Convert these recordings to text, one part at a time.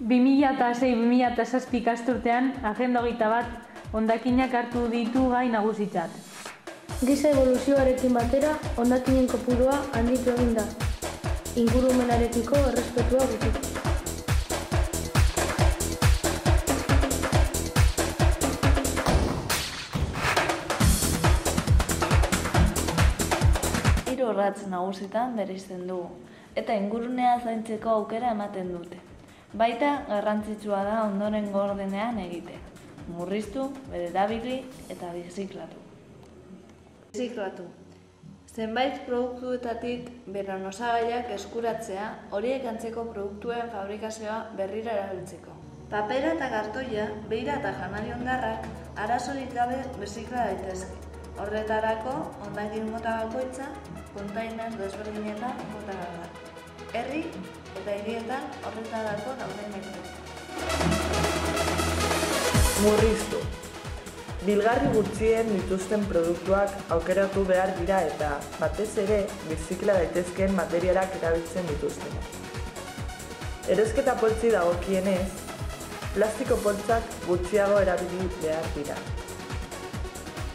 2006-2007 ikasturtean Agenda 21 hondakinak hartu ditu gai nagusitzat. Giza eboluzioarekin batera, hondakinen kopurua handitu egin da. Ingurumenarekiko errespetua gutxi. Hiru urrats nagusitan bereizten dugu, eta ingurunea zaintzeko aukera ematen dute. Baita garrantzitsua da ondorengo ordenean egitea. Murriztu, bererabili eta birziklatu. Birziklatu. Zenbait produktuetatik beran osagaiak eskuratzea, horiek antzeko produktuen fabrikazioa berriro erabiltzeko. Papera eta kartoia, beira eta janari hondarrak arazorik gabe birzikla daitezke. Horretarako, hondakin mota bakoitza, kontainer desberdinetan bota behar da. Herri eta hirietan horretarako dauden metodoak. Murriztu. Bilgarri gutxien dituzten produktuak aukeratu behar dira eta, batez ere, birzikla daitezkeen materialak erabiltzen dituztenak. Erosketa poltsi dagokienez, plastiko poltsak gutxiago erabili behar dira.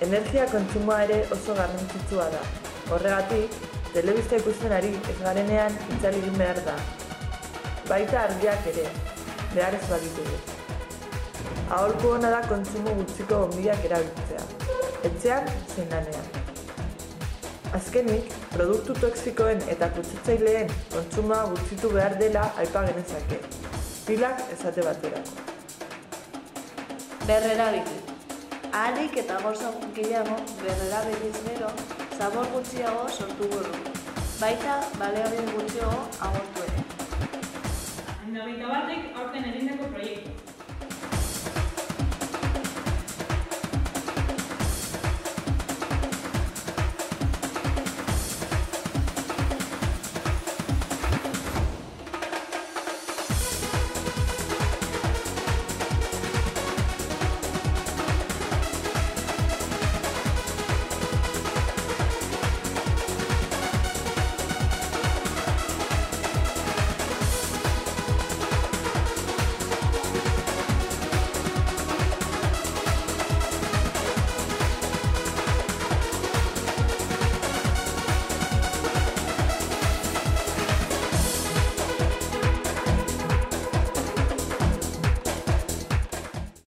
Energia kontsumoa ere oso garrantzitsua da. Horregatik, telebista ikustenari ez garenean itzali egin behar da. Baita argiak ere, behar ez baditugu. Aholku hona da kontsumo gutxiko gonbiak erabiltzea, etxean zein lanean. Azkenik, produktu toxikoen eta kutsatzaileen kontsumoa gutxitu behar dela aipa genezake. Pilak esate baterako. Berrerabili. Ahalik eta gauza gehiago berrerabiliz gero, zabor gutxiago sortu dugu. Baita, baliabide gutxiago agortu ere. Agenda 21 aurten egindako proiektu.